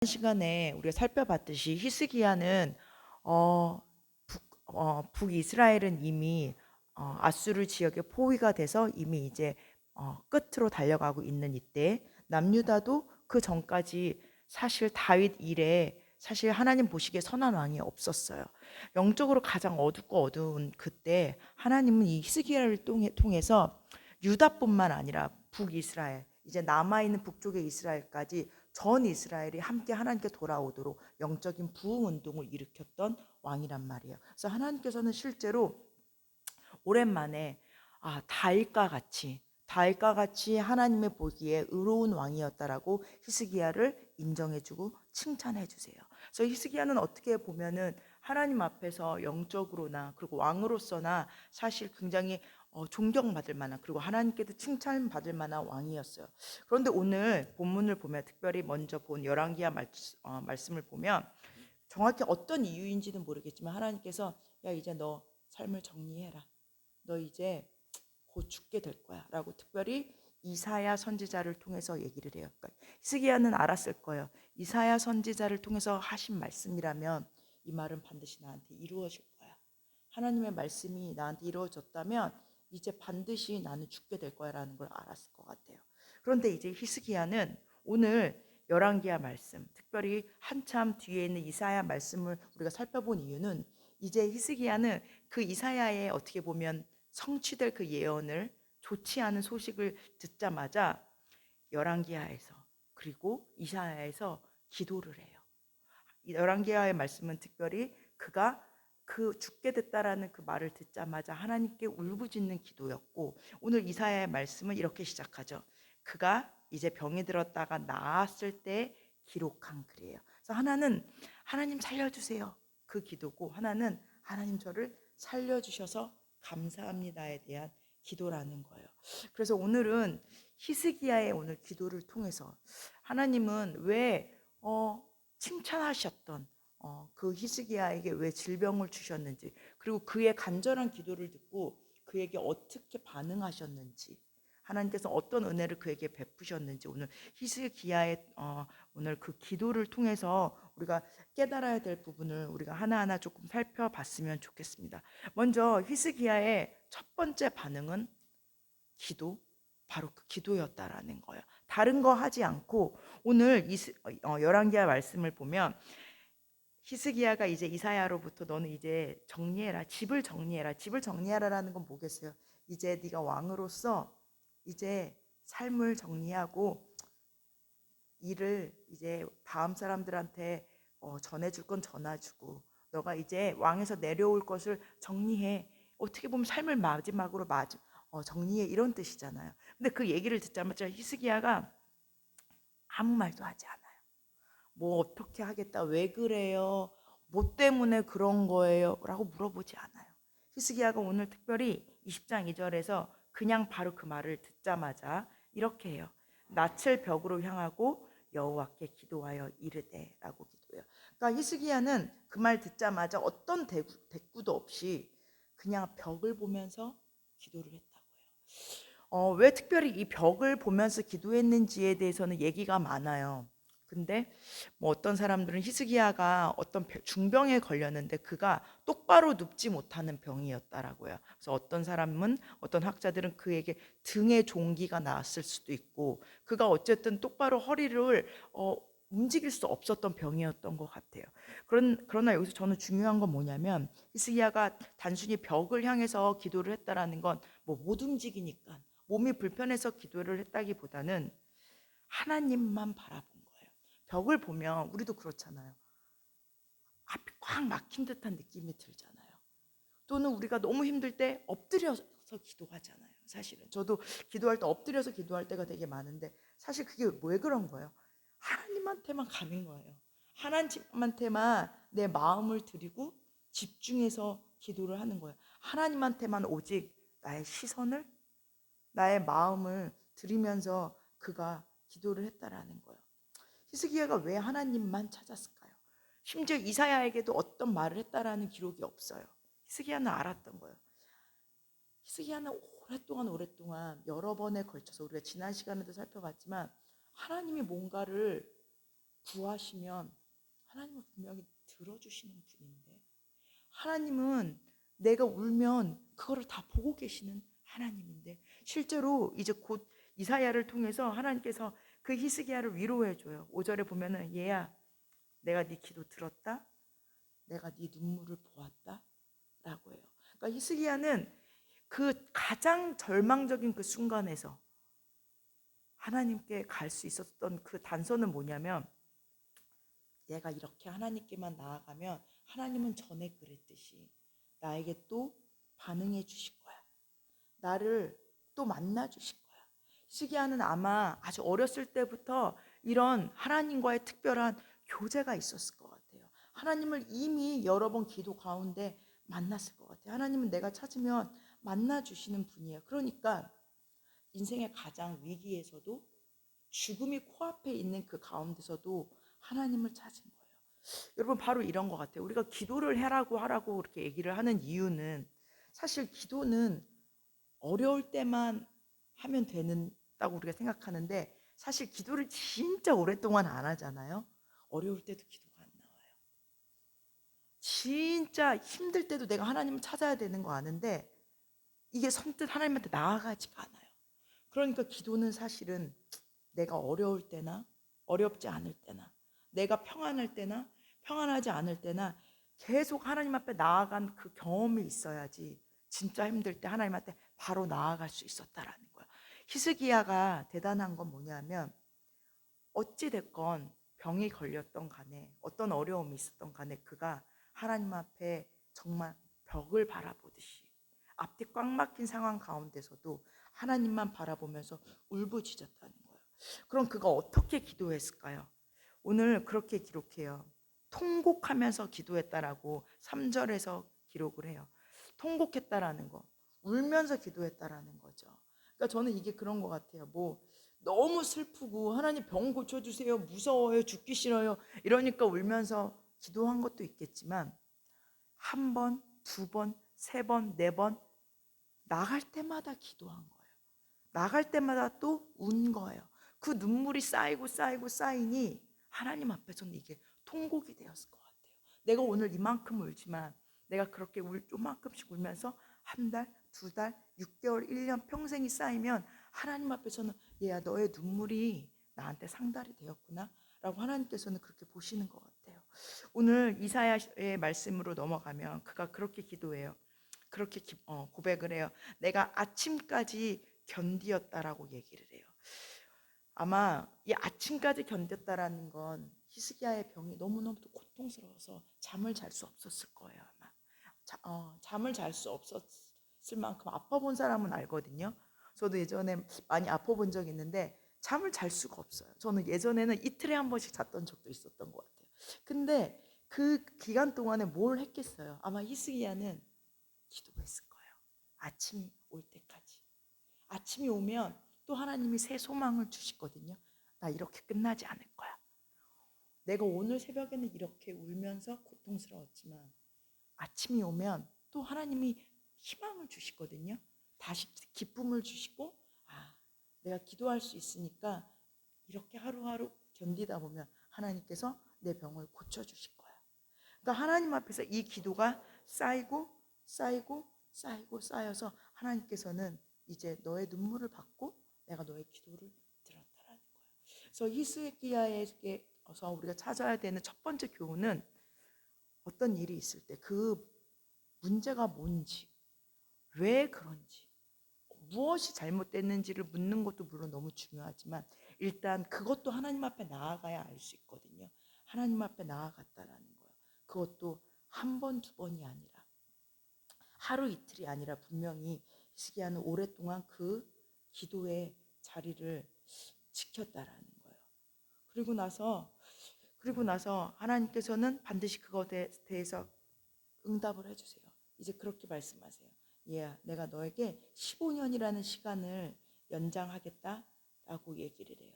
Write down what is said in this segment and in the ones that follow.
시간에 우리가 살펴봤듯이 히스기야는 어, 북이스라엘은 이미 아수르 지역의 포위가 돼서 이미 이제 끝으로 달려가고 있는 이때 남유다도 그 전까지 사실 다윗 이래 사실 하나님 보시기에 선한 왕이 없었어요. 영적으로 가장 어둡고 어두운 그때 하나님은 이 히스기야를 통해서 유다뿐만 아니라 북이스라엘 이제 남아있는 북쪽의 이스라엘까지 전 이스라엘이 함께 하나님께 돌아오도록 영적인 부흥 운동을 일으켰던 왕이란 말이에요. 그래서 하나님께서는 실제로 오랜만에 다윗과 같이 하나님의 보기에 의로운 왕이었다라고 히스기야를 인정해주고 칭찬해주세요. 그래서 히스기야는 어떻게 보면은 하나님 앞에서 영적으로나 그리고 왕으로서나 사실 굉장히 존경받을 만한 그리고 하나님께도 칭찬받을 만한 왕이었어요. 그런데 오늘 본문을 보면 특별히 먼저 본 열왕기하 말씀을 보면 정확히 어떤 이유인지는 모르겠지만 하나님께서 야 이제 너 삶을 정리해라. 너 이제 곧 죽게 될 거야 라고 특별히 이사야 선지자를 통해서 얘기를 해요. 그러니까 히스기야는 알았을 거예요. 이사야 선지자를 통해서 하신 말씀이라면 이 말은 반드시 나한테 이루어질 거야. 하나님의 말씀이 나한테 이루어졌다면 이제 반드시 나는 죽게 될 거야 라는 걸 알았을 것 같아요. 그런데 이제 히스기야는 오늘 열왕기하 말씀, 특별히 한참 뒤에 있는 이사야 말씀을 우리가 살펴본 이유는 이제 히스기야는 그 이사야의 어떻게 보면 성취될 그 예언을 좋지 않은 소식을 듣자마자 열왕기하에서 그리고 이사야에서 기도를 해요. 열왕기하의 말씀은 특별히 그가 그 죽게 됐다라는 그 말을 듣자마자 하나님께 울부짖는 기도였고 오늘 이사야의 말씀은 이렇게 시작하죠. 그가 이제 병이 들었다가 나았을 때 기록한 글이에요. 그래서 하나는 하나님 살려주세요. 그 기도고 하나는 하나님 저를 살려주셔서 감사합니다에 대한 기도라는 거예요. 그래서 오늘은 히스기야의 오늘 기도를 통해서 하나님은 왜 칭찬하셨던 그 히스기야에게 왜 질병을 주셨는지 그리고 그의 간절한 기도를 듣고 그에게 어떻게 반응하셨는지 하나님께서 어떤 은혜를 그에게 베푸셨는지 오늘 히스기야의 오늘 그 기도를 통해서 우리가 깨달아야 될 부분을 우리가 하나하나 조금 살펴봤으면 좋겠습니다. 먼저 히스기야의 첫 번째 반응은 기도, 바로 그 기도였다라는 거예요. 다른 거 하지 않고 오늘 열왕기하 말씀을 보면 히스기야가 이제 이사야로부터 너는 이제 정리해라. 집을 정리해라. 집을 정리하라라는 건 뭐겠어요? 이제 네가 왕으로서 이제 삶을 정리하고 일을 이제 다음 사람들한테 전해줄 건 전해주고 너가 이제 왕에서 내려올 것을 정리해. 어떻게 보면 삶을 마지막으로 정리해 이런 뜻이잖아요. 근데 그 얘기를 듣자마자 히스기야가 아무 말도 하지 않아요. 뭐 어떻게 하겠다, 왜 그래요, 뭐 때문에 그런 거예요 라고 물어보지 않아요. 히스기야가 오늘 특별히 20장 2절에서 그냥 바로 그 말을 듣자마자 이렇게 해요. 낯을 벽으로 향하고 여호와께 기도하여 이르되 라고 기도해요. 그러니까 히스기야는 그 말 듣자마자 어떤 대꾸도 없이 그냥 벽을 보면서 기도를 했다고 해요. 왜 특별히 이 벽을 보면서 기도했는지에 대해서는 얘기가 많아요. 근데 뭐 어떤 사람들은 히스기야가 어떤 중병에 걸렸는데 그가 똑바로 눕지 못하는 병이었다라고요. 그래서 어떤 사람은 어떤 학자들은 그에게 등에 종기가 나왔을 수도 있고 그가 어쨌든 똑바로 허리를 움직일 수 없었던 병이었던 것 같아요. 그러나 여기서 저는 중요한 건 뭐냐면 히스기야가 단순히 벽을 향해서 기도를 했다라는 건 뭐 못 움직이니까 몸이 불편해서 기도를 했다기보다는 하나님만 바라본 거예요. 벽을 보면 우리도 그렇잖아요. 앞이 꽉 막힌 듯한 느낌이 들잖아요. 또는 우리가 너무 힘들 때 엎드려서 기도하잖아요. 사실은 저도 기도할 때 엎드려서 기도할 때가 되게 많은데 사실 그게 왜 그런 거예요? 하나님한테만 가는 거예요. 하나님한테만 내 마음을 드리고 집중해서 기도를 하는 거예요. 하나님한테만 오직 나의 시선을 나의 마음을 드리면서 그가 기도를 했다라는 거예요. 히스기야가 왜 하나님만 찾았을까요? 심지어 이사야에게도 어떤 말을 했다라는 기록이 없어요. 히스기야는 알았던 거예요. 히스기야는 오랫동안 여러 번에 걸쳐서 우리가 지난 시간에도 살펴봤지만 하나님이 뭔가를 구하시면 하나님은 분명히 들어주시는 분인데, 하나님은 내가 울면 그거를 다 보고 계시는 하나님인데, 실제로 이제 곧 이사야를 통해서 하나님께서 그 히스기야를 위로해 줘요. 5절에 보면은 얘야, 내가 네 기도 들었다, 내가 네 눈물을 보았다 라고 해요. 그러니까 히스기야는 그 가장 절망적인 그 순간에서 하나님께 갈 수 있었던 그 단서는 뭐냐면, 얘가 이렇게 하나님께만 나아가면 하나님은 전에 그랬듯이 나에게 또 반응해 주실 거야. 나를 또 만나 주실 거야. 히스기야는 아마 아주 어렸을 때부터 이런 하나님과의 특별한 교제가 있었을 것 같아요. 하나님을 이미 여러 번 기도 가운데 만났을 것 같아요. 하나님은 내가 찾으면 만나 주시는 분이에요. 그러니까 인생의 가장 위기에서도, 죽음이 코앞에 있는 그 가운데서도 하나님을 찾은 거예요. 여러분, 바로 이런 것 같아요. 우리가 기도를 하라고 이렇게 얘기를 하는 이유는, 사실 기도는 어려울 때만 하면 된다고 우리가 생각하는데, 사실 기도를 진짜 오랫동안 안 하잖아요. 어려울 때도 기도가 안 나와요. 진짜 힘들 때도 내가 하나님을 찾아야 되는 거 아는데 이게 선뜻 하나님한테 나아가지가 않아요. 그러니까 기도는 사실은 내가 어려울 때나 어렵지 않을 때나, 내가 평안할 때나 평안하지 않을 때나 계속 하나님 앞에 나아간 그 경험이 있어야지 진짜 힘들 때 하나님한테 바로 나아갈 수 있었다라는 거야. 히스기야가 대단한 건 뭐냐면, 어찌 됐건 병이 걸렸던 간에 어떤 어려움이 있었던 간에 그가 하나님 앞에 정말 벽을 바라보듯이 앞뒤 꽉 막힌 상황 가운데서도 하나님만 바라보면서 울부짖었다는 거예요. 그럼 그가 어떻게 기도했을까요? 오늘 그렇게 기록해요. 통곡하면서 기도했다라고 3절에서 기록을 해요. 통곡했다라는 거, 울면서 기도했다라는 거죠. 그러니까 저는 이게 그런 것 같아요. 뭐 너무 슬프고 하나님 병 고쳐주세요, 무서워요, 죽기 싫어요 이러니까 울면서 기도한 것도 있겠지만, 한 번, 두 번, 세 번, 네 번 나갈 때마다 기도한 거예요. 나갈 때마다 또 운 거예요. 그 눈물이 쌓이고 쌓이고 쌓이니 하나님 앞에서는 이게 통곡이 되었을 것 같아요. 내가 오늘 이만큼 울지만 내가 그렇게 요만큼씩 울면서 한 달, 두 달, 6개월, 1년, 평생이 쌓이면 하나님 앞에서는 얘야, 너의 눈물이 나한테 상달이 되었구나 라고 하나님께서는 그렇게 보시는 것 같아요. 오늘 이사야의 말씀으로 넘어가면 그가 그렇게 기도해요. 그렇게 고백을 해요. 내가 아침까지 견디었다라고 얘기를 해요. 아마 이 아침까지 견뎠다라는 건 히스기야의 병이 너무너무 고통스러워서 잠을 잘 수 없었을 거예요. 아마 잠을 잘 수 없었을 만큼 아파본 사람은 알거든요. 저도 예전에 많이 아파본 적이 있는데 잠을 잘 수가 없어요. 저는 예전에는 이틀에 한 번씩 잤던 적도 있었던 것 같아요. 근데 그 기간 동안에 뭘 했겠어요? 아마 히스기야는 기도했을 거예요. 아침이 올 때까지. 아침이 오면 또 하나님이 새 소망을 주시거든요. 나 이렇게 끝나지 않을 거야. 내가 오늘 새벽에는 이렇게 울면서 고통스러웠지만 아침이 오면 또 하나님이 희망을 주시거든요. 다시 기쁨을 주시고, 내가 기도할 수 있으니까 이렇게 하루하루 견디다 보면 하나님께서 내 병을 고쳐주실 거야. 그러니까 하나님 앞에서 이 기도가 쌓이고 쌓이고 쌓이고 쌓여서 하나님께서는 이제 너의 눈물을 받고 내가 너의 기도를 들었다라는 거예요. 그래서 히스기야에게서 우리가 찾아야 되는 첫 번째 교훈은, 어떤 일이 있을 때 그 문제가 뭔지, 왜 그런지, 무엇이 잘못됐는지를 묻는 것도 물론 너무 중요하지만 일단 그것도 하나님 앞에 나아가야 알 수 있거든요. 하나님 앞에 나아갔다라는 거예요. 그것도 한 번, 두 번이 아니라 하루 이틀이 아니라 분명히 히스기야는 오랫동안 그 기도의 자리를 지켰다라는 거예요. 그리고 나서 하나님께서는 반드시 그것에 대해서 응답을 해주세요. 이제 그렇게 말씀하세요. 얘야, 내가 너에게 15년이라는 시간을 연장하겠다라고 얘기를 해요.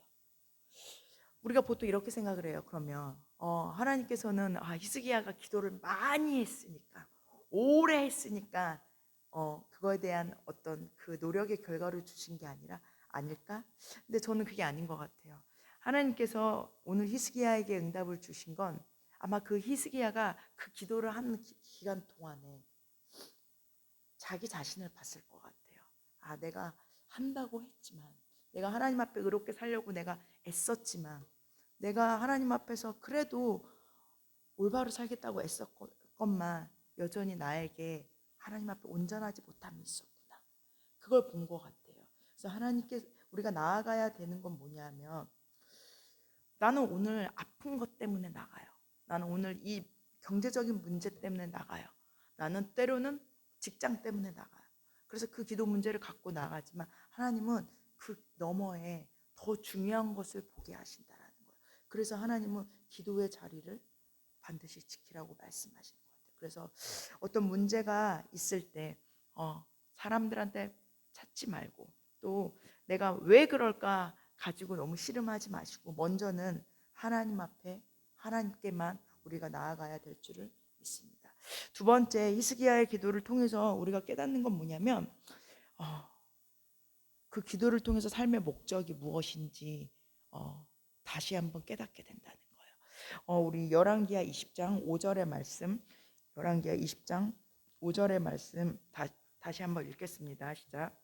우리가 보통 이렇게 생각을 해요. 그러면 하나님께서는 히스기야가 기도를 많이 했으니까, 오래 했으니까 그거에 대한 어떤 그 노력의 결과를 주신 게 아닐까? 근데 저는 그게 아닌 것 같아요. 하나님께서 오늘 히스기야에게 응답을 주신 건 아마 그 히스기야가 그 기도를 하는 기간 동안에 자기 자신을 봤을 것 같아요. 아, 내가 한다고 했지만, 내가 하나님 앞에 의롭게 살려고 내가 애썼지만, 내가 하나님 앞에서 그래도 올바로 살겠다고 애썼건만 여전히 나에게 하나님 앞에 온전하지 못함이 있었구나. 그걸 본 것 같아요. 그래서 하나님께 우리가 나아가야 되는 건 뭐냐면, 나는 오늘 아픈 것 때문에 나가요. 나는 오늘 이 경제적인 문제 때문에 나가요. 나는 때로는 직장 때문에 나가요. 그래서 그 기도 문제를 갖고 나가지만 하나님은 그 너머에 더 중요한 것을 보게 하신다라는 거예요. 그래서 하나님은 기도의 자리를 반드시 지키라고 말씀하시는 것 같아요. 그래서 어떤 문제가 있을 때 사람들한테 찾지 말고, 또 내가 왜 그럴까 가지고 너무 씨름하지 마시고, 먼저는 하나님 앞에 하나님께만 우리가 나아가야 될 줄을 믿습니다. 두 번째, 히스기야의 기도를 통해서 우리가 깨닫는 건 뭐냐면 그 기도를 통해서 삶의 목적이 무엇인지 다시 한번 깨닫게 된다는 거예요. 우리 열왕기하 20장 5절의 말씀, 열왕기하 20장 5절의 말씀 다시 한번 읽겠습니다. 시작.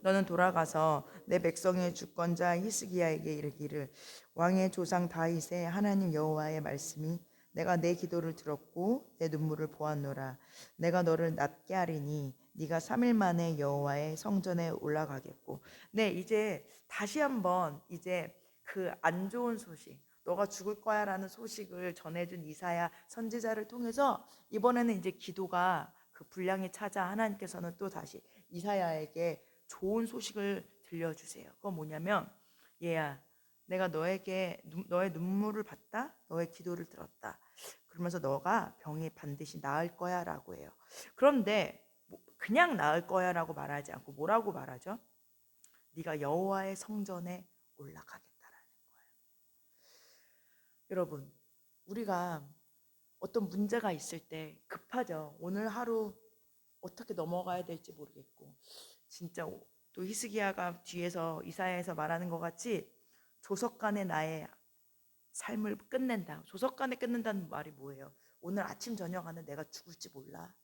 너는 돌아가서 내 백성의 주권자 히스기야에게 이르기를, 왕의 조상 다윗의 하나님 여호와의 말씀이 내가 내 기도를 들었고 내 눈물을 보았노라. 내가 너를 낫게 하리니 네가 3일 만에 여호와의 성전에 올라가겠고. 네, 이제 다시 한번 이제 그 안 좋은 소식, 너가 죽을 거야라는 소식을 전해준 이사야 선지자를 통해서 이번에는 이제 기도가 그 분량이 찾아 하나님께서는 또 다시 이사야에게 좋은 소식을 들려주세요. 그건 뭐냐면, 얘야, 내가 너에게 너의 눈물을 봤다, 너의 기도를 들었다. 그러면서 너가 병이 반드시 나을 거야라고 해요. 그런데 그냥 나을 거야라고 말하지 않고 뭐라고 말하죠? 네가 여호와의 성전에 올라가겠다라는 거예요. 여러분, 우리가 어떤 문제가 있을 때 급하죠. 오늘 하루 어떻게 넘어가야 될지 모르겠고, 진짜 또 히스기야가 뒤에서 이사야에서 말하는 것 같이 조석간에 나의 삶을 끝낸다. 조석간에 끝낸다는 말이 뭐예요? 오늘 아침 저녁 안에 내가 죽을지 몰라.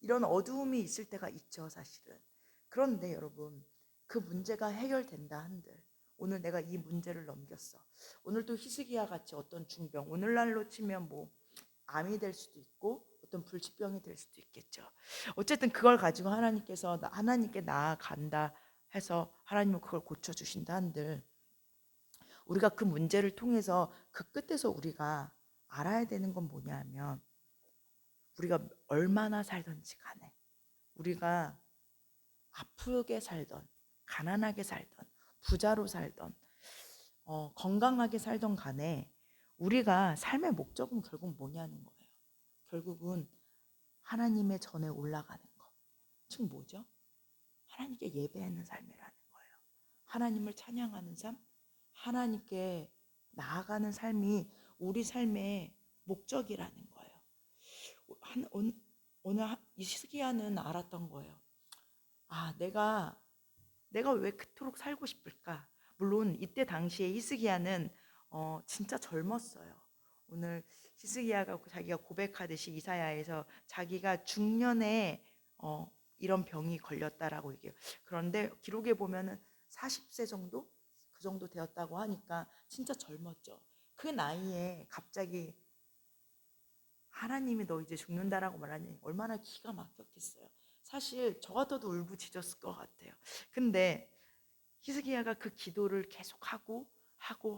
이런 어두움이 있을 때가 있죠, 사실은. 그런데 여러분, 그 문제가 해결된다 한들 오늘 내가 이 문제를 넘겼어. 오늘 또 히스기야 같이 어떤 중병, 오늘날로 치면 뭐 암이 될 수도 있고 어떤 불치병이 될 수도 있겠죠. 어쨌든 그걸 가지고 하나님께서 하나님께 나아간다 해서 하나님은 그걸 고쳐주신다 한들, 우리가 그 문제를 통해서 그 끝에서 우리가 알아야 되는 건 뭐냐면, 우리가 얼마나 살던지 간에, 우리가 아프게 살던, 가난하게 살던, 부자로 살던, 건강하게 살던 간에 우리가 삶의 목적은 결국 뭐냐는 거예요. 결국은 하나님의 전에 올라가는 것. 즉 뭐죠? 하나님께 예배하는 삶이라는 거예요. 하나님을 찬양하는 삶, 하나님께 나아가는 삶이 우리 삶의 목적이라는 거예요. 오늘 히스기야는 알았던 거예요. 아, 내가 왜 그토록 살고 싶을까? 물론 이때 당시에 히스기야는 진짜 젊었어요. 오늘 히스기야가 자기가 고백하듯이 이사야에서 자기가 중년에 이런 병이 걸렸다라고 얘기해요. 그런데 기록에 보면은 40세 정도 그 정도 되었다고 하니까 진짜 젊었죠. 그 나이에 갑자기 하나님이 너 이제 죽는다라고 말하니 얼마나 기가 막혔겠어요. 사실 저 같아도 울부짖었을 것 같아요. 근데 히스기야가 그 기도를 계속하고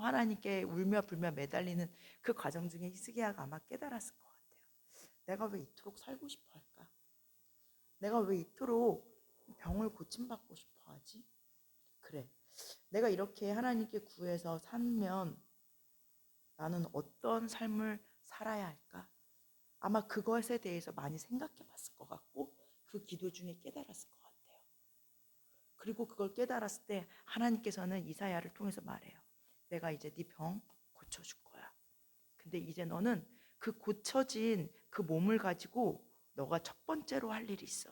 하나님께 울며 불며 매달리는 그 과정 중에 히스기야가 아마 깨달았을 것 같아요. 내가 왜 이토록 살고 싶어 할까? 내가 왜 이토록 병을 고침받고 싶어 하지? 그래, 내가 이렇게 하나님께 구해서 살면 나는 어떤 삶을 살아야 할까? 아마 그것에 대해서 많이 생각해 봤을 것 같고 그 기도 중에 깨달았을 것 같아요. 그리고 그걸 깨달았을 때 하나님께서는 이사야를 통해서 말해요. 내가 이제 네 병 고쳐줄 거야. 근데 이제 너는 그 고쳐진 그 몸을 가지고 너가 첫 번째로 할 일이 있어.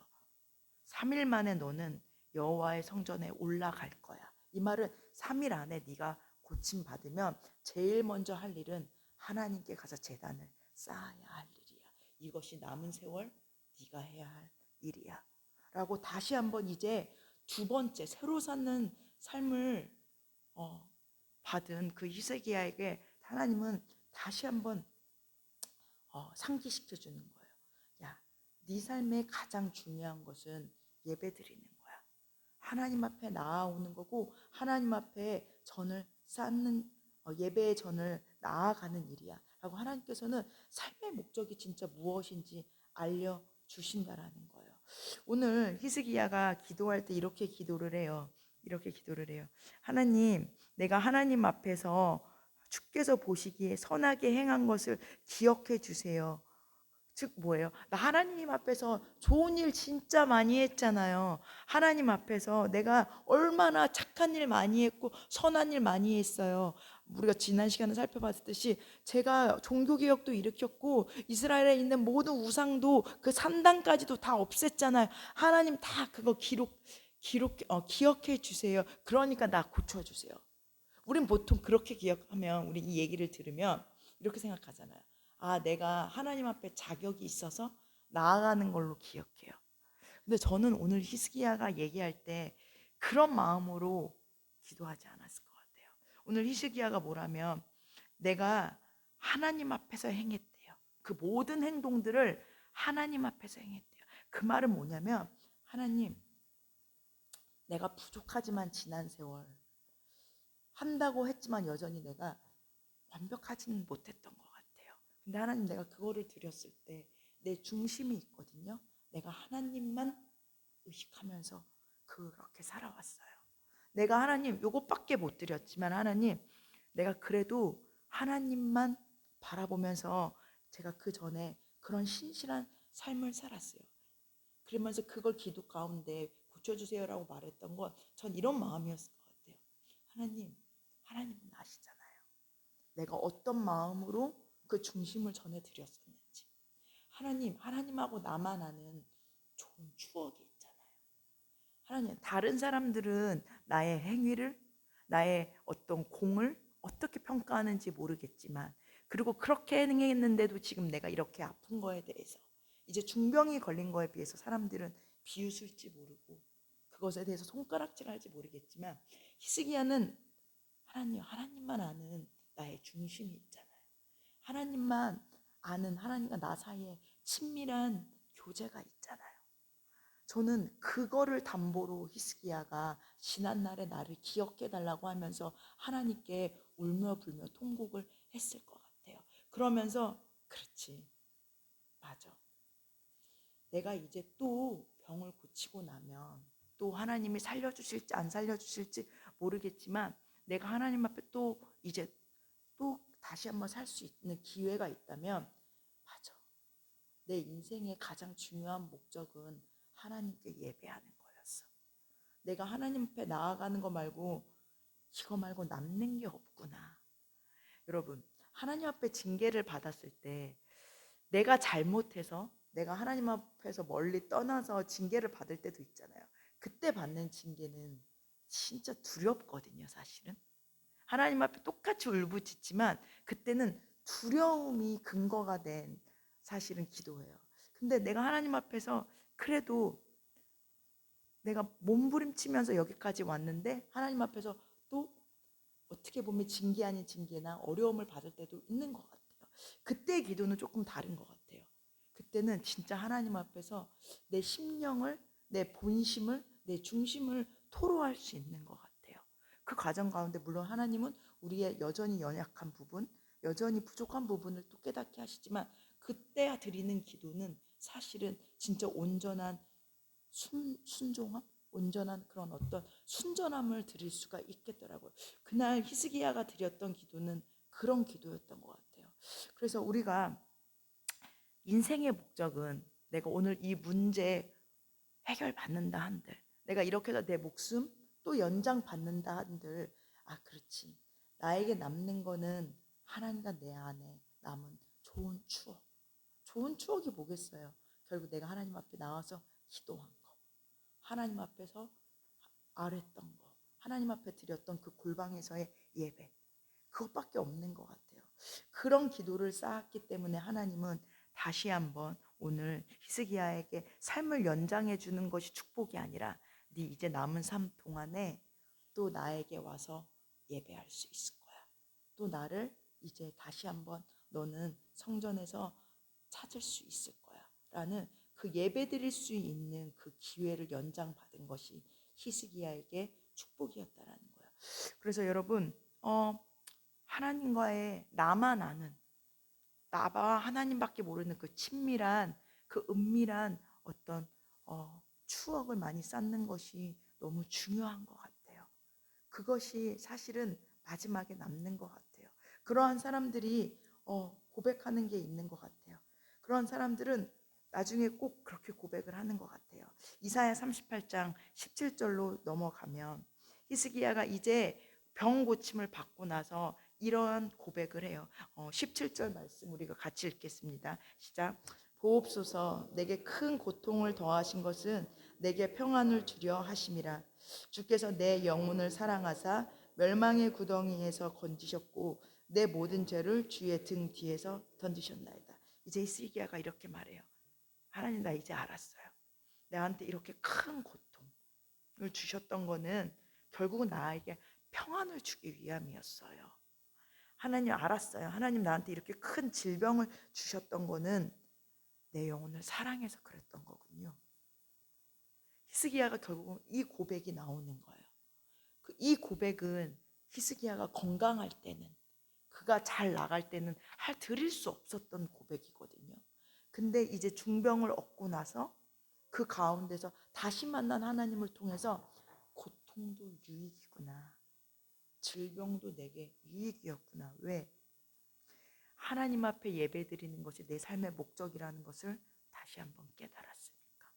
3일 만에 너는 여호와의 성전에 올라갈 거야. 이 말은 3일 안에 네가 고침 받으면 제일 먼저 할 일은 하나님께 가서 제단을 쌓아야 할 일이야. 이것이 남은 세월 네가 해야 할 일이야. 라고 다시 한번 이제 두 번째 새로 사는 삶을 받은 그 히스기야에게 하나님은 다시 한번 상기시켜 주는 거예요. 야, 네 삶의 가장 중요한 것은 예배 드리는 거야. 하나님 앞에 나아오는 거고 하나님 앞에 전을 쌓는 예배의 전을 나아가는 일이야. 라고 하나님께서는 삶의 목적이 진짜 무엇인지 알려 주신다라는 거예요. 오늘 히스기야가 기도할 때 이렇게 기도를 해요. 이렇게 기도를 해요. 하나님, 내가 하나님 앞에서 주께서 보시기에 선하게 행한 것을 기억해 주세요. 즉 뭐예요? 나 하나님 앞에서 좋은 일 진짜 많이 했잖아요. 하나님 앞에서 내가 얼마나 착한 일 많이 했고 선한 일 많이 했어요. 우리가 지난 시간에 살펴봤듯이 제가 종교개혁도 일으켰고 이스라엘에 있는 모든 우상도 그 산당까지도 다 없앴잖아요. 하나님 다 그거 기억해 주세요. 그러니까 나 고쳐주세요. 우린 보통 그렇게 기억하면 우리 이 얘기를 들으면 이렇게 생각하잖아요. 아, 내가 하나님 앞에 자격이 있어서 나아가는 걸로 기억해요. 근데 저는 오늘 히스기야가 얘기할 때 그런 마음으로 기도하지 않았을 것 같아요. 오늘 히스기야가 뭐라면 내가 하나님 앞에서 행했대요. 그 모든 행동들을 하나님 앞에서 행했대요. 그 말은 뭐냐면 하나님, 내가 부족하지만 지난 세월 한다고 했지만 여전히 내가 완벽하지는 못했던 것 같아요. 근데 하나님, 내가 그거를 드렸을 때 내 중심이 있거든요. 내가 하나님만 의식하면서 그렇게 살아왔어요. 내가 하나님 요것밖에 못 드렸지만 하나님, 내가 그래도 하나님만 바라보면서 제가 그 전에 그런 신실한 삶을 살았어요. 그러면서 그걸 기도 가운데 고쳐주세요라고 말했던 건 전 이런 마음이었을 것 같아요. 하나님, 하나님은 아시잖아요. 내가 어떤 마음으로 그 중심을 전해드렸었는지. 하나님, 하나님하고 나만 아는 좋은 추억이 있잖아요. 하나님, 다른 사람들은 나의 행위를, 나의 어떤 공을 어떻게 평가하는지 모르겠지만, 그리고 그렇게 행했는데도 지금 내가 이렇게 아픈 거에 대해서, 이제 중병이 걸린 거에 비해서 사람들은 비웃을지 모르고, 그것에 대해서 손가락질할지 모르겠지만, 히스기야는 하나님, 하나님만 아는 나의 중심이 있잖아요. 하나님만 아는 하나님과 나 사이에 친밀한 교제가 있잖아요. 저는 그거를 담보로 히스기야가 지난날의 나를 기억해 달라고 하면서 하나님께 울며 불며 통곡을 했을 것 같아요. 그러면서 그렇지, 맞아. 내가 이제 또 병을 고치고 나면 또 하나님이 살려주실지 안 살려주실지 모르겠지만 내가 하나님 앞에 또 이제 또 다시 한번 살 수 있는 기회가 있다면 맞아. 내 인생의 가장 중요한 목적은 하나님께 예배하는 거였어. 내가 하나님 앞에 나아가는 거 말고 이거 말고 남는 게 없구나. 여러분, 하나님 앞에 징계를 받았을 때 내가 잘못해서 내가 하나님 앞에서 멀리 떠나서 징계를 받을 때도 있잖아요. 그때 받는 징계는 진짜 두렵거든요, 사실은. 하나님 앞에 똑같이 울부짖지만 그때는 두려움이 근거가 된 사실은 기도예요. 근데 내가 하나님 앞에서 그래도 내가 몸부림치면서 여기까지 왔는데 하나님 앞에서 또 어떻게 보면 징계 아닌 징계나 어려움을 받을 때도 있는 것 같아요. 그때의 기도는 조금 다른 것 같아요. 그때는 진짜 하나님 앞에서 내 심령을, 내 본심을, 내 중심을 토로할 수 있는 것 같아요. 그 과정 가운데 물론 하나님은 우리의 여전히 연약한 부분, 여전히 부족한 부분을 또 깨닫게 하시지만 그때 드리는 기도는 사실은 진짜 온전한 순종함? 온전한 그런 어떤 순전함을 드릴 수가 있겠더라고요. 그날 히스기야가 드렸던 기도는 그런 기도였던 것 같아요. 그래서 우리가 인생의 목적은 내가 오늘 이 문제 해결받는다 한들, 내가 이렇게 해서 내 목숨 또 연장 받는다 한들, 아 그렇지, 나에게 남는 거는 하나님과 내 안에 남은 좋은 추억. 좋은 추억이 뭐겠어요? 결국 내가 하나님 앞에 나와서 기도한 거, 하나님 앞에서 아랬던 거, 하나님 앞에 드렸던 그 골방에서의 예배, 그것밖에 없는 것 같아요. 그런 기도를 쌓았기 때문에 하나님은 다시 한번 오늘 히스기야에게 삶을 연장해 주는 것이 축복이 아니라 네 이제 남은 삶 동안에 또 나에게 와서 예배할 수 있을 거야. 또 나를 이제 다시 한번 너는 성전에서 찾을 수 있을 거야. 라는 그 예배 드릴 수 있는 그 기회를 연장받은 것이 히스기야에게 축복이었다라는 거야. 그래서 여러분, 하나님과의 나만 아는, 나와 하나님밖에 모르는 그 친밀한, 그 은밀한 어떤 추억을 많이 쌓는 것이 너무 중요한 것 같아요. 그것이 사실은 마지막에 남는 것 같아요. 그러한 사람들이 고백하는 게 있는 것 같아요. 그런 사람들은 나중에 꼭 그렇게 고백을 하는 것 같아요. 이사야 38장 17절로 넘어가면 히스기야가 이제 병 고침을 받고 나서 이러한 고백을 해요. 17절 말씀 우리가 같이 읽겠습니다. 시작. 보옵소서, 내게 큰 고통을 더하신 것은 내게 평안을 주려 하심이라. 주께서 내 영혼을 사랑하사 멸망의 구덩이에서 건지셨고 내 모든 죄를 주의 등 뒤에서 던지셨나이다. 이제 히스기야가 이렇게 말해요. 하나님, 나 이제 알았어요. 나한테 이렇게 큰 고통을 주셨던 거는 결국은 나에게 평안을 주기 위함이었어요. 하나님, 알았어요. 하나님, 나한테 이렇게 큰 질병을 주셨던 거는 내 영혼을 사랑해서 그랬던 거군요. 히스기야가 결국은 이 고백이 나오는 거예요. 이 고백은 히스기야가 건강할 때는, 그가 잘 나갈 때는 드릴 수 없었던 고백이거든요. 근데 이제 중병을 얻고 나서 그 가운데서 다시 만난 하나님을 통해서 고통도 유익이구나, 질병도 내게 유익이었구나. 왜? 하나님 앞에 예배드리는 것이 내 삶의 목적이라는 것을 다시 한번 깨달았으니까.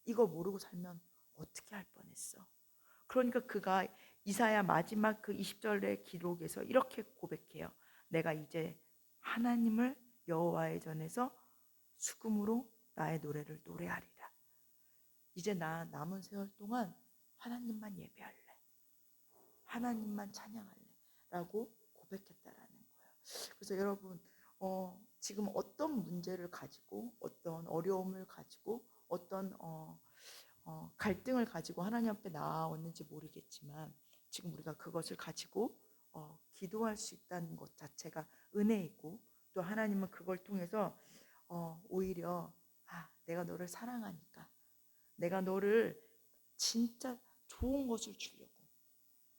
이거 모르고 살면 어떻게 할 뻔했어. 그러니까 그가 이사야 마지막 그 20절의 기록에서 이렇게 고백해요. 내가 이제 하나님을 여호와의 전에서 수금으로 나의 노래를 노래하리라. 이제 나 남은 세월 동안 하나님만 예배할래, 하나님만 찬양할래 라고 고백했다라는 거예요. 그래서 여러분, 지금 어떤 문제를 가지고, 어떤 어려움을 가지고, 어떤 갈등을 가지고 하나님 앞에 나왔는지 모르겠지만 지금 우리가 그것을 가지고 기도할 수 있다는 것 자체가 은혜이고, 또 하나님은 그걸 통해서 오히려 내가 너를 사랑하니까, 내가 너를 진짜 좋은 것을 주려고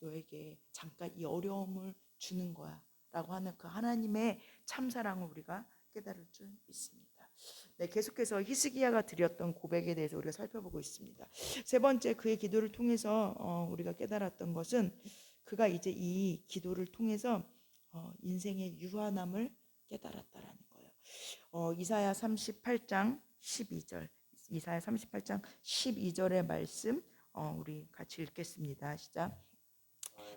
너에게 잠깐 이 어려움을 주는 거야 라고 하는 그 하나님의 참사랑을 우리가 깨달을 줄 믿습니다. 네, 계속해서 히스기야가 드렸던 고백에 대해서 우리가 살펴보고 있습니다. 세 번째, 그의 기도를 통해서 우리가 깨달았던 것은 그가 이제 이 기도를 통해서 인생의 유한함을 깨달았다라는 거예요. 이사야 38장 12절, 이사야 38장 12절의 말씀 우리 같이 읽겠습니다. 시작.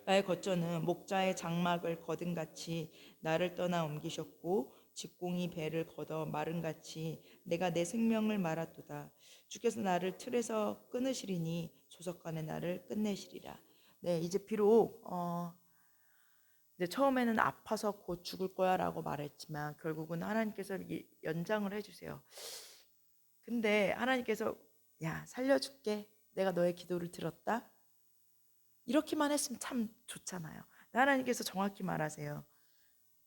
나의 거처는 목자의 장막을 거든같이 나를 떠나 옮기셨고 직공이 배를 걷어 마른같이 내가 내 생명을 말았도다. 주께서 나를 틀에서 끊으시리니 조석간에 나를 끝내시리라. 네, 이제 비록 이제 처음에는 아파서 곧 죽을 거야라고 말했지만 결국은 하나님께서 연장을 해주세요. 근데 하나님께서 야, 살려줄게, 내가 너의 기도를 들었다, 이렇게만 했으면 참 좋잖아요. 하나님께서 정확히 말하세요.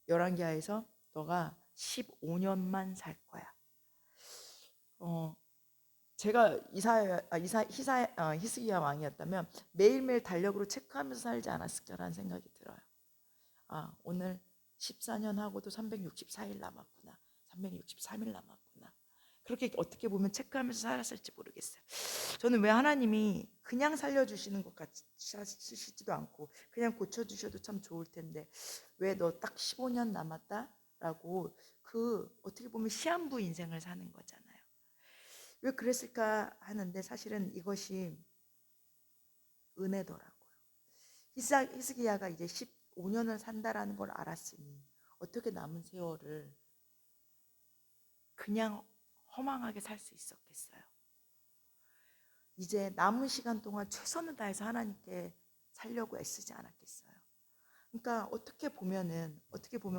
열왕기하에서 너가 15년만 살 거야. 제가 히스기야 왕이었다면 매일매일 달력으로 체크하면서 살지 않았을까라는 생각이 들어요. 오늘 14년 하고도 364일 남았구나, 363일 남았구나. 그렇게 어떻게 보면 체크하면서 살았을지 모르겠어요. 저는 왜 하나님이 그냥 살려주시는 것 같으시지도 않고 그냥 고쳐주셔도 참 좋을 텐데 왜 너 딱 15년 남았다? 라고 그 어떻게 보면 시한부 인생을 사는 거잖아요. 왜 그랬을까 하는데 사실은 이것이 은혜더라고요. 히스기야가 이제 15년을 산다라는 걸 알았으니 어떻게 남은 세월을 그냥 허망하게 살 수 있었겠어요. 이제 남은 시간 동안 최선을 다해서 하나님께 살려고 애쓰지 않았겠어요. 그러니까 어떻게 보면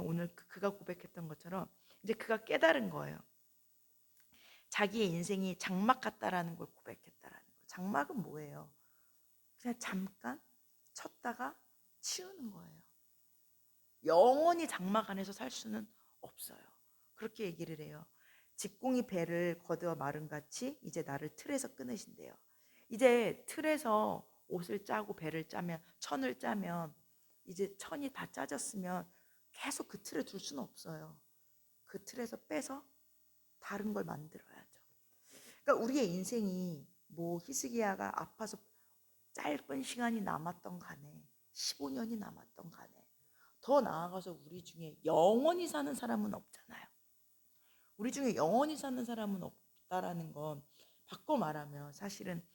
오늘 그가 고백했던 것처럼 이제 그가 깨달은 거예요. 자기의 인생이 장막 같다라는 걸 고백했다라는 거. 장막은 뭐예요? 그냥 잠깐 쳤다가 치우는 거예요. 영원히 장막 안에서 살 수는 없어요. 그렇게 얘기를 해요. 직공이 배를 거두어 마름같이 이제 나를 틀에서 끊으신대요. 이제 틀에서 옷을 짜고 배를 짜면, 천을 짜면 이제 천이 다 짜졌으면 계속 그 틀에 둘 수는 없어요. 그 틀에서 빼서 다른 걸 만들어야죠. 그러니까 우리의 인생이 뭐 히스기야가 아파서 짧은 시간이 남았던 간에 15년이 남았던 간에 더 나아가서 우리 중에 영원히 사는 사람은 없잖아요. 우리 중에 영원히 사는 사람은 없다라는 건 바꿔 말하면 사실은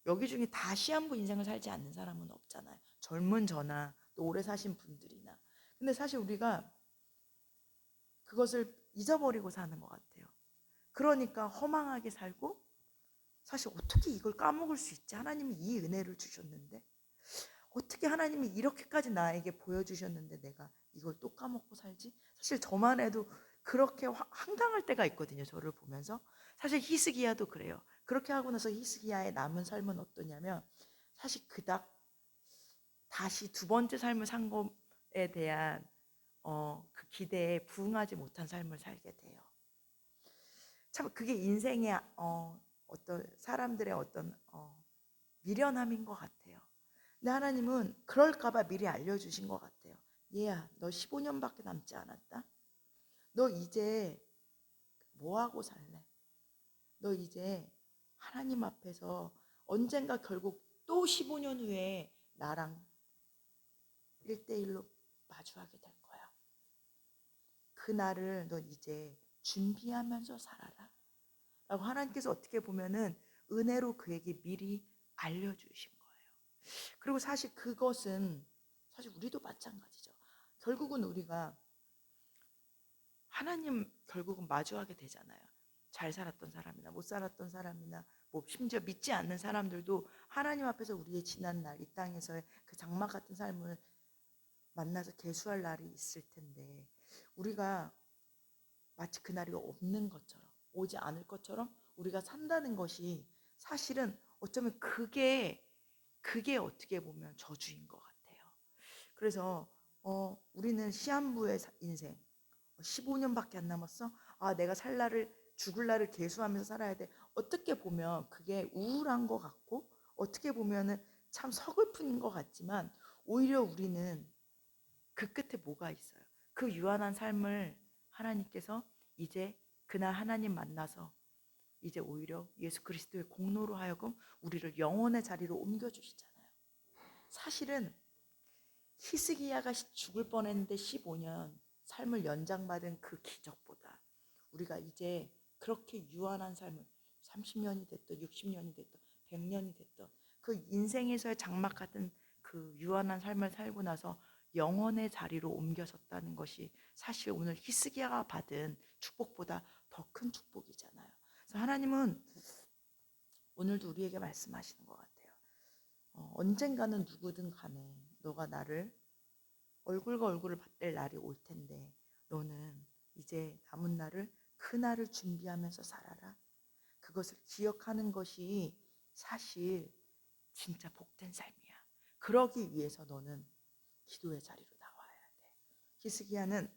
여기 중에 다 시한부 인생을 살지 않는 사람은 없잖아요. 젊은 저나 또 오래 사신 분들이나. 근데 사실 우리가 그것을 잊어버리고 사는 것 같아요. 그러니까 허망하게 살고 사실 어떻게 이걸 까먹을 수 있지? 하나님이 이 은혜를 주셨는데 어떻게 하나님이 이렇게까지 나에게 보여주셨는데 내가 이걸 또 까먹고 살지? 사실 저만 해도 그렇게 황당할 때가 있거든요. 저를 보면서. 사실 히스기야도 그래요. 그렇게 하고 나서 히스기야의 남은 삶은 어떠냐면 사실 그닥 다시 두 번째 삶을 산 것에 대한 그 기대에 부응하지 못한 삶을 살게 돼요. 참 그게 인생의 어떤 사람들의 어떤 미련함인 것 같아요. 근데 하나님은 그럴까봐 미리 알려주신 것 같아요. 얘야, 너 15년밖에 남지 않았다. 너 이제 뭐하고 살래? 너 이제 하나님 앞에서 언젠가 결국 또 15년 후에 나랑 1대1로 마주하게 될 거야. 그날을 넌 이제 준비하면서 살아라. 라고 하나님께서 어떻게 보면은 은혜로 그에게 미리 알려주신 거예요. 그리고 사실 그것은 사실 우리도 마찬가지죠. 결국은 우리가 하나님 결국은 마주하게 되잖아요. 잘 살았던 사람이나 못 살았던 사람이나 뭐 심지어 믿지 않는 사람들도 하나님 앞에서 우리의 지난 날 이 땅에서의 그 장막 같은 삶을 만나서 계수할 날이 있을 텐데 우리가 마치 그 날이 없는 것처럼 오지 않을 것처럼 우리가 산다는 것이 사실은 어쩌면 그게 어떻게 보면 저주인 것 같아요. 그래서 우리는 시한부의 인생 15년밖에 안 남았어? 아, 내가 살 날을 죽을 날을 계수하면서 살아야 돼. 어떻게 보면 그게 우울한 것 같고 어떻게 보면은 참 서글픈인 것 같지만 오히려 우리는 그 끝에 뭐가 있어요? 그 유한한 삶을 하나님께서 이제 그날 하나님 만나서 이제 오히려 예수 그리스도의 공로로 하여금 우리를 영원의 자리로 옮겨주시잖아요. 사실은 히스기야가 죽을 뻔했는데 15년 삶을 연장받은 그 기적보다 우리가 이제 그렇게 유한한 삶을 30년이 됐든 60년이 됐든 100년이 됐든 그 인생에서의 장막 같은 그 유한한 삶을 살고 나서 영원의 자리로 옮겨졌다는 것이 사실 오늘 히스기야가 받은 축복보다 더 큰 축복이잖아요. 그래서 하나님은 오늘도 우리에게 말씀하시는 것 같아요. 언젠가는 누구든 간에 너가 나를 얼굴과 얼굴을 맞댈 날이 올 텐데 너는 이제 남은 날을 그 날을 준비하면서 살아라. 그것을 기억하는 것이 사실 진짜 복된 삶이야. 그러기 위해서 너는 기도의 자리로 나와야 돼. 히스기야는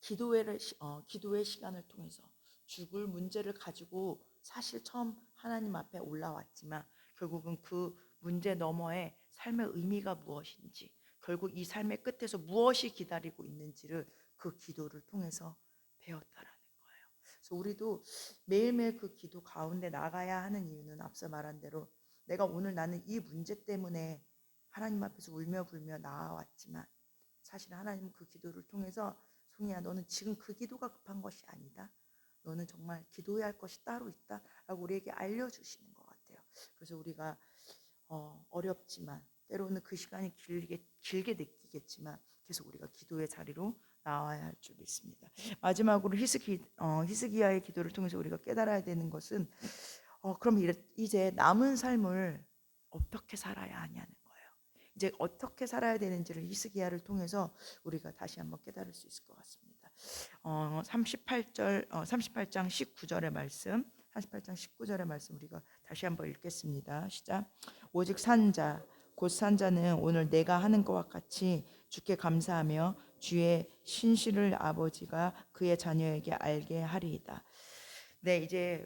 기도의 시간을 통해서 죽을 문제를 가지고 사실 처음 하나님 앞에 올라왔지만 결국은 그 문제 너머에 삶의 의미가 무엇인지 결국 이 삶의 끝에서 무엇이 기다리고 있는지를 그 기도를 통해서 배웠다라는 거예요. 그래서 우리도 매일매일 그 기도 가운데 나가야 하는 이유는 앞서 말한 대로 내가 오늘 나는 이 문제 때문에 하나님 앞에서 울며 불며 나아왔지만 사실 하나님은 그 기도를 통해서 송이야 너는 지금 그 기도가 급한 것이 아니다. 너는 정말 기도해야 할 것이 따로 있다 라고 우리에게 알려주시는 것 같아요. 그래서 우리가 어렵지만 때로는 그 시간이 길게 느끼겠지만 계속 우리가 기도의 자리로 나와야 할 줄 믿습니다. 마지막으로 히스기야의 기도를 통해서 우리가 깨달아야 되는 것은 그럼 이제 남은 삶을 어떻게 살아야 하냐는 거예요. 이제 어떻게 살아야 되는지를 히스기야를 통해서 우리가 다시 한번 깨달을 수 있을 것 같습니다. 38장 19절의 말씀, 38장 19절의 말씀 우리가 다시 한번 읽겠습니다. 시작. 오직 산자 곧 산자는 오늘 내가 하는 것과 같이 주께 감사하며 주의 신실을 아버지가 그의 자녀에게 알게 하리이다. 네, 이제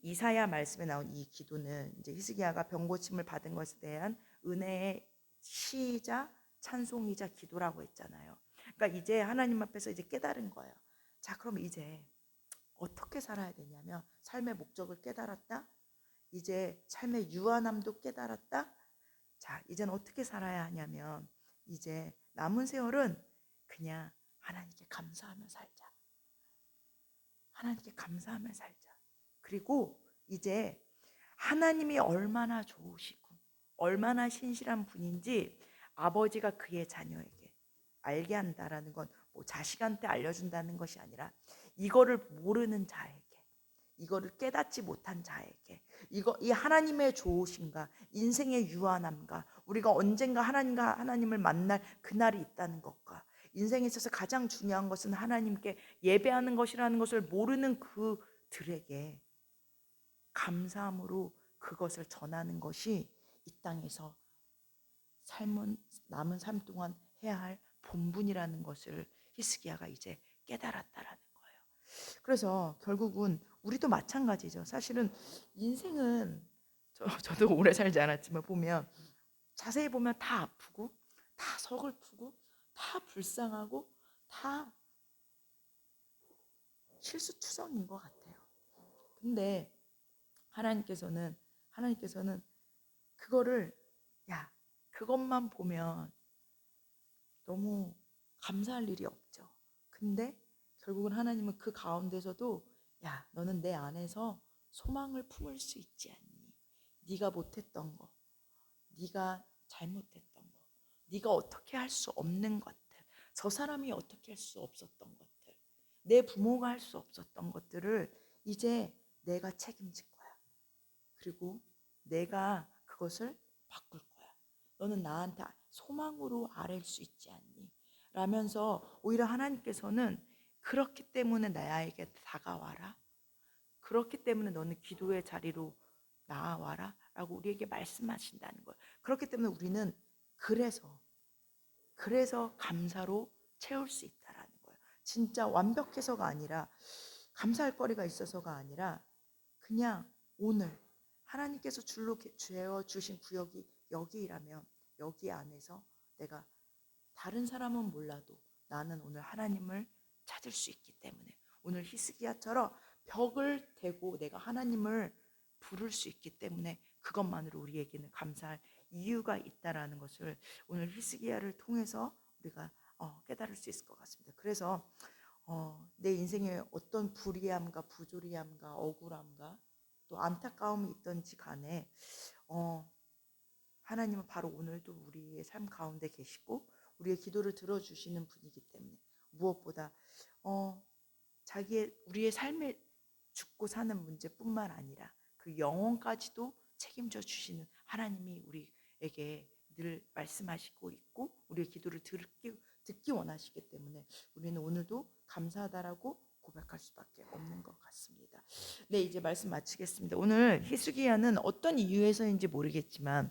이사야 말씀에 나온 이 기도는 이제 히스기야가 병 고침을 받은 것에 대한 은혜의 시이자 찬송이자 기도라고 했잖아요. 그러니까 이제 하나님 앞에서 이제 깨달은 거예요. 자, 그럼 이제 어떻게 살아야 되냐면 삶의 목적을 깨달았다. 이제 삶의 유한함도 깨달았다. 자, 이제는 어떻게 살아야 하냐면 이제 남은 세월은 그냥 하나님께 감사하며 살자. 하나님께 감사하며 살자. 그리고 이제 하나님이 얼마나 좋으시고 얼마나 신실한 분인지 아버지가 그의 자녀에게 알게 한다라는 건 뭐 자식한테 알려준다는 것이 아니라 이거를 모르는 자에게, 이거를 깨닫지 못한 자에게, 이 하나님의 좋으심과 인생의 유한함과 우리가 언젠가 하나님을 만날 그날이 있다는 것과 인생에 있어서 가장 중요한 것은 하나님께 예배하는 것이라는 것을 모르는 그들에게 감사함으로 그것을 전하는 것이 이 땅에서 남은 삶 동안 해야 할 본분이라는 것을 히스기야가 이제 깨달았다라는 거예요. 그래서 결국은 우리도 마찬가지죠. 사실은 인생은 저도 오래 살지 않았지만 보면 자세히 보면 다 아프고 다 서글프고 다 불쌍하고 다 실수투성인 것 같아요. 근데 하나님께서는 그거를 야, 그것만 보면 너무 감사할 일이 없죠. 근데 결국은 하나님은 그 가운데서도 야, 너는 내 안에서 소망을 품을 수 있지 않니? 네가 못했던 거, 네가 잘못했던 거, 네가 어떻게 할 수 없는 것들, 저 사람이 어떻게 할 수 없었던 것들, 내 부모가 할 수 없었던 것들을 이제 내가 책임질 거야. 그리고 내가 그것을 바꿀 거야. 너는 나한테 소망으로 아랠 수 있지 않니? 라면서 오히려 하나님께서는 그렇기 때문에 나에게 다가와라. 그렇기 때문에 너는 기도의 자리로 나와라. 라고 우리에게 말씀하신다는 거예요. 그렇기 때문에 우리는 그래서 감사로 채울 수 있다라는 거예요. 진짜 완벽해서가 아니라 감사할 거리가 있어서가 아니라 그냥 오늘 하나님께서 줄로 죄어 주신 구역이 여기라면 여기 안에서 내가 다른 사람은 몰라도 나는 오늘 하나님을 찾을 수 있기 때문에 오늘 히스기야처럼 벽을 대고 내가 하나님을 부를 수 있기 때문에 그것만으로 우리에게는 감사할 이유가 있다라는 것을 오늘 히스기야를 통해서 우리가 깨달을 수 있을 것 같습니다. 그래서 내 인생에 어떤 불의함과 부조리함과 억울함과 또 안타까움이 있던지 간에 하나님은 바로 오늘도 우리의 삶 가운데 계시고 우리의 기도를 들어주시는 분이기 때문에 무엇보다 우리의 삶에 죽고 사는 문제뿐만 아니라 그 영혼까지도 책임져 주시는 하나님이 우리에게 늘 말씀하시고 있고 우리의 기도를 듣기 원하시기 때문에 우리는 오늘도 감사하다라고 고백할 수밖에 없는 것 같습니다. 네, 이제 말씀 마치겠습니다. 오늘 히스기야는 어떤 이유에서인지 모르겠지만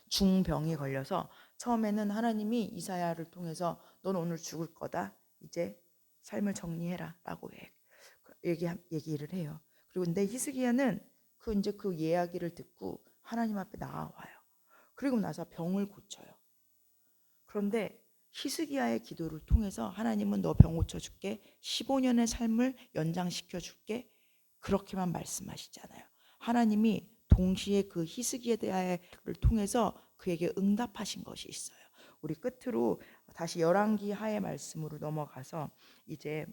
중병이 걸려서 처음에는 하나님이 이사야를 통해서 넌 오늘 죽을 거다. 이제 삶을 정리해라 라고 얘기를 해요. 그리고 근데 히스기야는 그 이야기를 듣고 하나님 앞에 나와요. 그리고 나서 병을 고쳐요. 그런데 히스기야의 기도를 통해서 하나님은 너 병 고쳐줄게, 15년의 삶을 연장시켜 줄게, 그렇게만 말씀하시잖아요. 하나님이 동시에 그 히스기야를 통해서 그에게 응답하신 것이 있어요. 우리 끝으로 다시 열왕기 하의 말씀으로 넘어가서 이제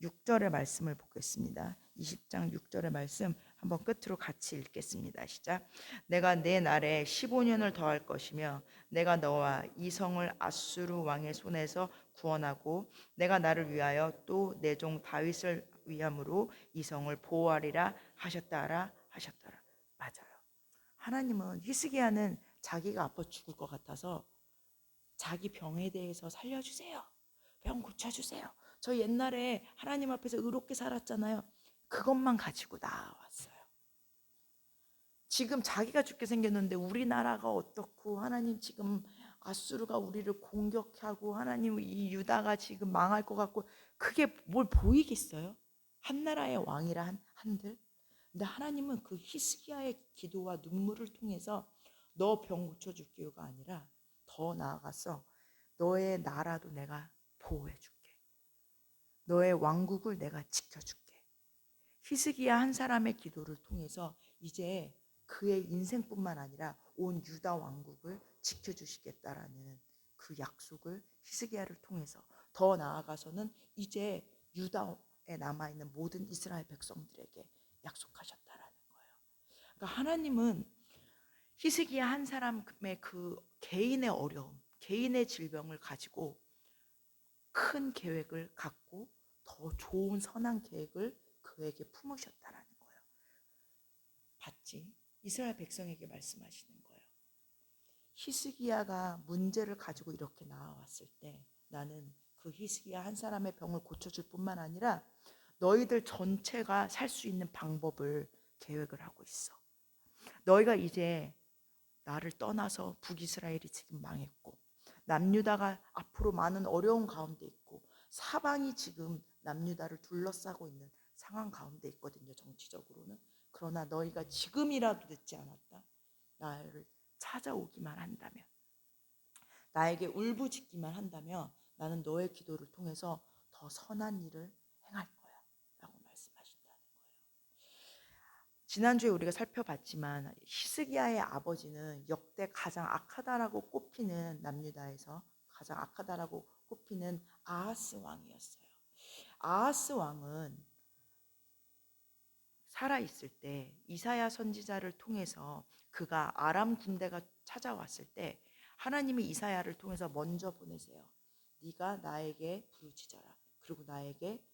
6절의 말씀을 보겠습니다. 20장 6절의 말씀 한번 끝으로 같이 읽겠습니다. 시작. 내가 내 날에 15년을 더할 것이며 내가 너와 이 성을 아수르 왕의 손에서 구원하고 내가 나를 위하여 또 내 종 다윗을 위함으로 이 성을 보호하리라 하셨더라. 맞아요. 하나님은 히스기야는 자기가 아파 죽을 것 같아서 자기 병에 대해서 살려주세요. 병 고쳐주세요. 저 옛날에 하나님 앞에서 의롭게 살았잖아요. 그것만 가지고 나왔어요. 지금 자기가 죽게 생겼는데 우리나라가 어떻고 하나님 지금 아수르가 우리를 공격하고 하나님 이 유다가 지금 망할 것 같고 그게 뭘 보이겠어요? 한 나라의 왕이라 한들. 근데 하나님은 그 히스기야의 기도와 눈물을 통해서 너 병 고쳐줄게요가 아니라 더 나아가서 너의 나라도 내가 보호해줄게. 너의 왕국을 내가 지켜줄게. 히스기야 한 사람의 기도를 통해서 이제 그의 인생뿐만 아니라 온 유다 왕국을 지켜주시겠다라는 그 약속을 히스기야를 통해서 더 나아가서는 이제 유다에 남아있는 모든 이스라엘 백성들에게 약속하셨다라는 거예요. 그러니까 하나님은 히스기야 한 사람의 그 개인의 어려움, 개인의 질병을 가지고 큰 계획을 갖고 더 좋은 선한 계획을 그에게 품으셨다라는 거예요. 봤지? 이스라엘 백성에게 말씀하시는 거예요. 히스기야가 문제를 가지고 이렇게 나와왔을 때 나는 그 히스기야 한 사람의 병을 고쳐줄 뿐만 아니라 너희들 전체가 살 수 있는 방법을 계획을 하고 있어. 너희가 이제 나를 떠나서 북이스라엘이 지금 망했고 남유다가 앞으로 많은 어려운 가운데 있고 사방이 지금 남유다를 둘러싸고 있는 상황 가운데 있거든요. 정치적으로는. 그러나 너희가 지금이라도 늦지 않았다. 나를 찾아오기만 한다면, 나에게 울부짖기만 한다면 나는 너의 기도를 통해서 더 선한 일을 행할 거야 라고 말씀하신다는 거예요. 지난주에 우리가 살펴봤지만 히스기야의 아버지는 역대 가장 악하다라고 꼽히는 남유다에서 가장 악하다라고 꼽히는 아하스 왕이었어요. 아하스 왕은 살아있을 때 이사야 선지자를 통해서 그가 아람 군대가 찾아왔을 때 하나님이 이사야를 통해서 먼저 보내세요. 네가 나에게 부르짖어라. 그리고 나에게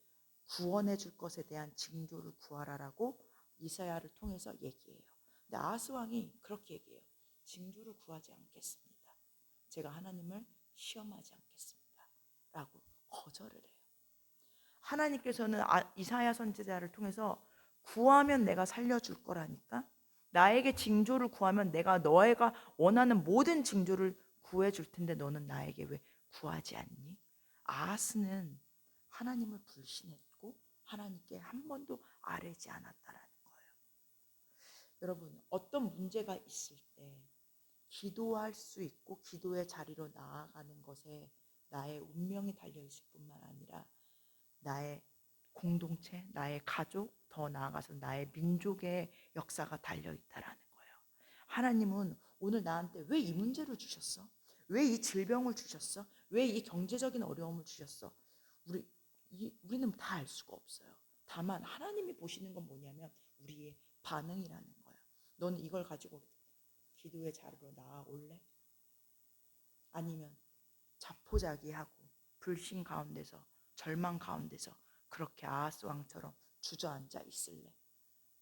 구원해 줄 것에 대한 징조를 구하라라고 이사야를 통해서 얘기해요. 근데 아하스 왕이 그렇게 얘기해요. 징조를 구하지 않겠습니다. 제가 하나님을 시험하지 않겠습니다. 라고 거절을 해요. 하나님께서는 이사야 선지자를 통해서 구하면 내가 살려줄 거라니까. 나에게 징조를 구하면 내가 너희가 원하는 모든 징조를 구해줄 텐데 너는 나에게 왜 구하지 않니? 아하스는 하나님을 불신했고 하나님께 한 번도 아뢰지 않았다라는 거예요. 여러분, 어떤 문제가 있을 때 기도할 수 있고 기도의 자리로 나아가는 것에 나의 운명이 달려 있을 뿐만 아니라 나의 공동체, 나의 가족, 더 나아가서 나의 민족의 역사가 달려 있다라는 거예요. 하나님은 오늘 나한테 왜 이 문제를 주셨어? 왜 이 질병을 주셨어? 왜 이 경제적인 어려움을 주셨어? 우리는 다 알 수가 없어요. 다만 하나님이 보시는 건 뭐냐면 우리의 반응이라는 거예요. 너는 이걸 가지고 기도의 자리로 나아올래? 아니면 자포자기하고 불신 가운데서 절망 가운데서 그렇게 아하스 왕처럼 주저앉아 있을래?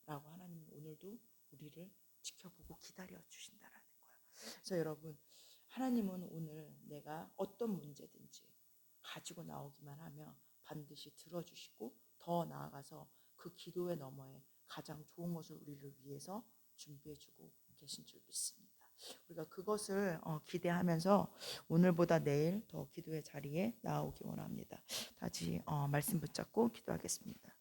라고 하나님은 오늘도 우리를 지켜보고 기다려 주신다라는 거예요. 그래서 여러분, 하나님은 오늘 내가 어떤 문제든지 가지고 나오기만 하면 반드시 들어주시고 더 나아가서 그 기도의 너머에 가장 좋은 것을 우리를 위해서 준비해주고 계신 줄 믿습니다. 우리가 그것을 기대하면서 오늘보다 내일 더 기도의 자리에 나오기 원합니다. 다시 말씀 붙잡고 기도하겠습니다.